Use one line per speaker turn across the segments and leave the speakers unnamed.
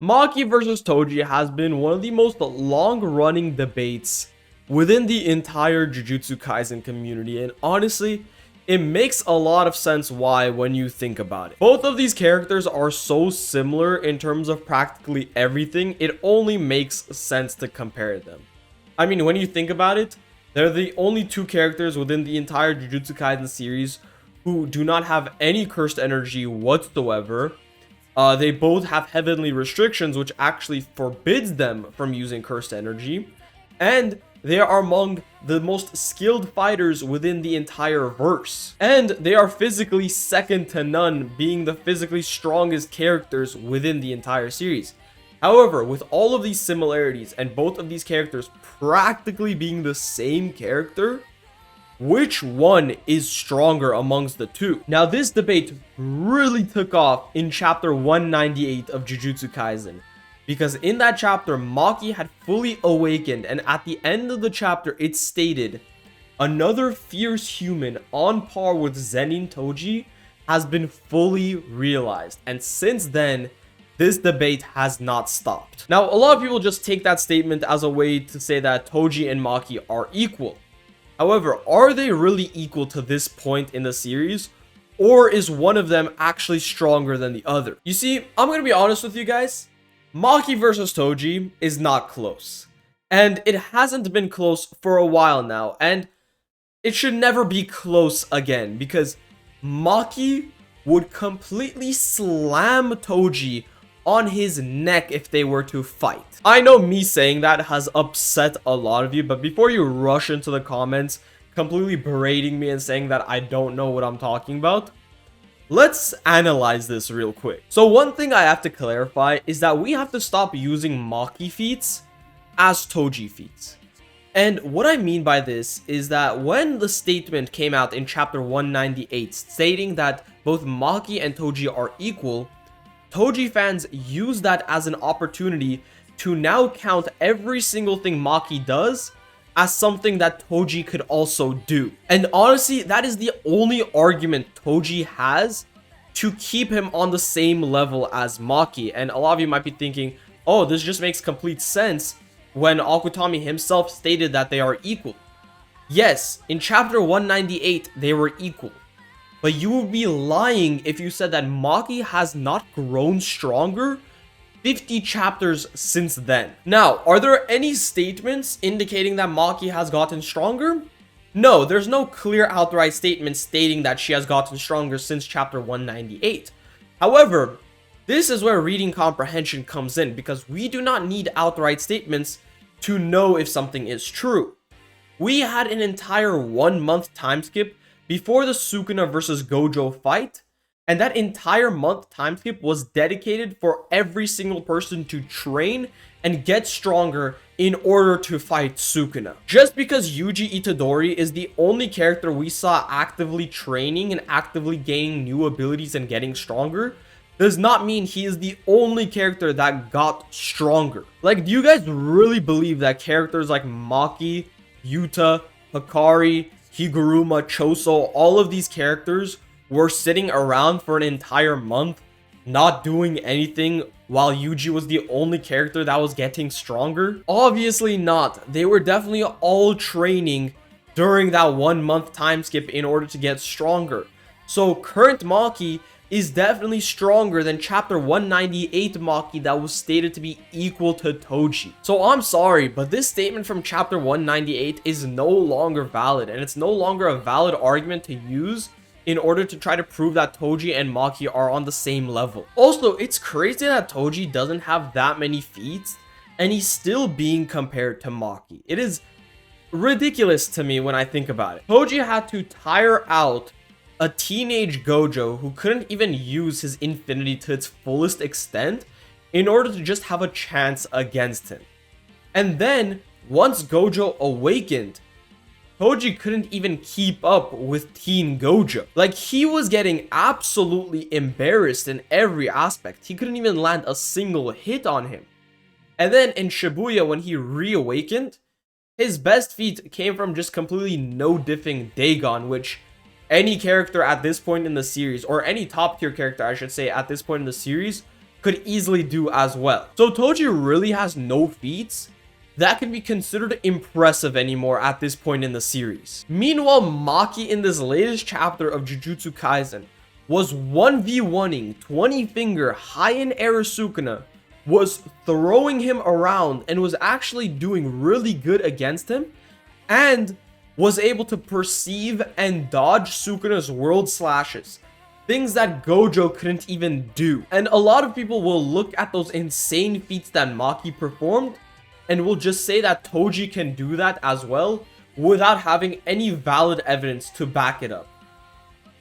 Maki versus Toji has been one of the most long-running debates within the entire Jujutsu Kaisen community, and honestly, it makes a lot of sense why when you think about it. Both of these characters are so similar in terms of practically everything, it only makes sense to compare them. I mean, when you think about it, they're the only two characters within the entire Jujutsu Kaisen series who do not have any cursed energy whatsoever. They both have heavenly restrictions, which actually forbids them from using cursed energy. And they are among the most skilled fighters within the entire verse. And they are physically second to none, being the physically strongest characters within the entire series. However, with all of these similarities and both of these characters practically being the same character, which one is stronger amongst the two? Now, this debate really took off in chapter 198 of Jujutsu Kaisen, because in that chapter, Maki had fully awakened, and at the end of the chapter, it stated, another fierce human on par with Zenin Toji has been fully realized. And since then, this debate has not stopped. Now, a lot of people just take that statement as a way to say that Toji and Maki are equal. However, are they really equal to this point in the series? Or is one of them actually stronger than the other? You see, I'm going to be honest with you guys. Maki versus Toji is not close. And it hasn't been close for a while now. And it should never be close again. Because Maki would completely slam Toji on his neck if they were to fight. I know me saying that has upset a lot of you, but before you rush into the comments completely berating me and saying that I don't know what I'm talking about, let's analyze this real quick. So one thing I have to clarify is that we have to stop using Maki feats as Toji feats. And what I mean by this is that when the statement came out in chapter 198 stating that both Maki and Toji are equal, Toji fans use that as an opportunity to now count every single thing Maki does as something that Toji could also do. And honestly, that is the only argument Toji has to keep him on the same level as Maki. And a lot of you might be thinking, oh, this just makes complete sense when Akutami himself stated that they are equal. Yes, in chapter 198, they were equal. But you would be lying if you said that Maki has not grown stronger 50 chapters since then. Now, are there any statements indicating that Maki has gotten stronger? No, there's no clear outright statement stating that she has gotten stronger since chapter 198. However, this is where reading comprehension comes in, because we do not need outright statements to know if something is true. We had an entire 1 month time skip before the Sukuna versus Gojo fight, and that entire month time skip was dedicated for every single person to train and get stronger in order to fight Sukuna. Just because Yuji Itadori is the only character we saw actively training and actively gaining new abilities and getting stronger, does not mean he is the only character that got stronger. Like, do you guys really believe that characters like Maki, Yuta, Hikari, Higuruma, Choso, all of these characters were sitting around for an entire month not doing anything while Yuji was the only character that was getting stronger? Obviously not. They were definitely all training during that 1 month time skip in order to get stronger. So current Maki is definitely stronger than chapter 198 Maki that was stated to be equal to Toji. So I'm sorry, but this statement from chapter 198 is no longer valid, and it's no longer a valid argument to use in order to try to prove that Toji and Maki are on the same level. Also, it's crazy that Toji doesn't have that many feats and he's still being compared to Maki. It is ridiculous to me when I think about it. Toji had to tire out a teenage Gojo who couldn't even use his infinity to its fullest extent in order to just have a chance against him. And then, once Gojo awakened, Toji couldn't even keep up with teen Gojo. Like, he was getting absolutely embarrassed in every aspect. He couldn't even land a single hit on him. And then in Shibuya, when he reawakened, his best feat came from just completely no-diffing Dagon, which any character at this point in the series, or any top tier character I should say at this point in the series, could easily do as well. So Toji really has no feats that can be considered impressive anymore at this point in the series. Meanwhile, Maki in this latest chapter of Jujutsu Kaisen was 1v1ing 20 finger high in air Sukuna, was throwing him around and was actually doing really good against him, and was able to perceive and dodge Sukuna's world slashes, things that Gojo couldn't even do. And a lot of people will look at those insane feats that Maki performed and will just say that Toji can do that as well without having any valid evidence to back it up.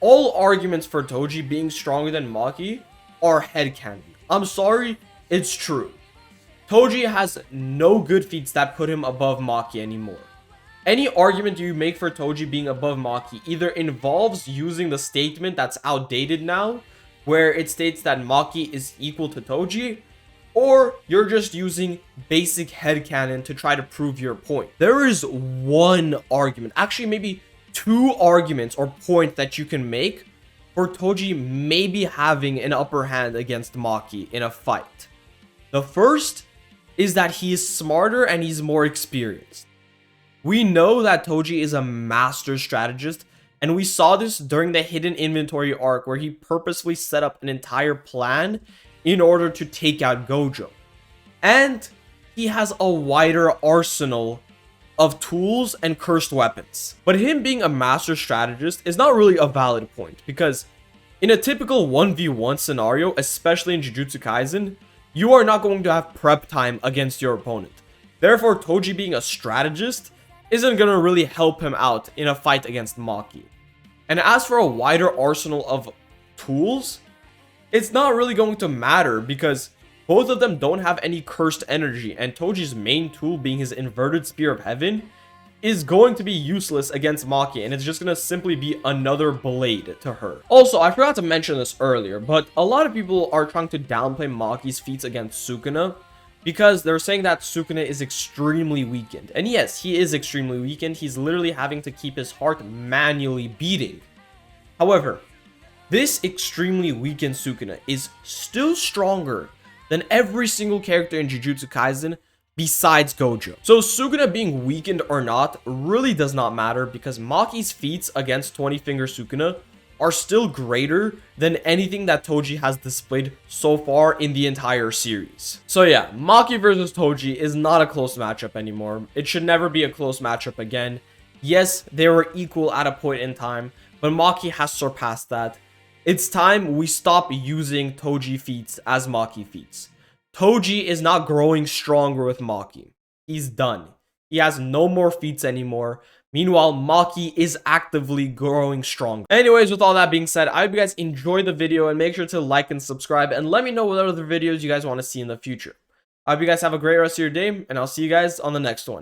All arguments for Toji being stronger than Maki are headcanon. I'm sorry, it's true. Toji has no good feats that put him above Maki anymore. Any argument you make for Toji being above Maki either involves using the statement that's outdated now, where it states that Maki is equal to Toji, or you're just using basic headcanon to try to prove your point. There is one argument, actually maybe two arguments or points that you can make for Toji maybe having an upper hand against Maki in a fight. The first is that he is smarter and he's more experienced. We know that Toji is a master strategist, and we saw this during the hidden inventory arc where he purposefully set up an entire plan in order to take out Gojo. And he has a wider arsenal of tools and cursed weapons. But him being a master strategist is not really a valid point, because in a typical 1v1 scenario, especially in Jujutsu Kaisen, you are not going to have prep time against your opponent. Therefore, Toji being a strategist isn't going to really help him out in a fight against Maki. And as for a wider arsenal of tools, it's not really going to matter because both of them don't have any cursed energy, and Toji's main tool, being his inverted spear of heaven, is going to be useless against Maki, and it's just going to simply be another blade to her. Also, I forgot to mention this earlier, but a lot of people are trying to downplay Maki's feats against Sukuna because they're saying that Sukuna is extremely weakened. And yes, he is extremely weakened. He's literally having to keep his heart manually beating. However, this extremely weakened Sukuna is still stronger than every single character in Jujutsu Kaisen besides Gojo. So Sukuna being weakened or not really does not matter because Maki's feats against 20 finger Sukuna are still greater than anything that Toji has displayed so far in the entire series. So yeah, Maki versus Toji is not a close matchup anymore. It should never be a close matchup again. Yes, they were equal at a point in time, but Maki has surpassed that. It's time we stop using Toji feats as Maki feats. Toji is not growing stronger with Maki. He's done. He has no more feats anymore. Meanwhile, Maki is actively growing stronger. Anyways, with all that being said, I hope you guys enjoyed the video and make sure to like and subscribe and let me know what other videos you guys want to see in the future. I hope you guys have a great rest of your day and I'll see you guys on the next one.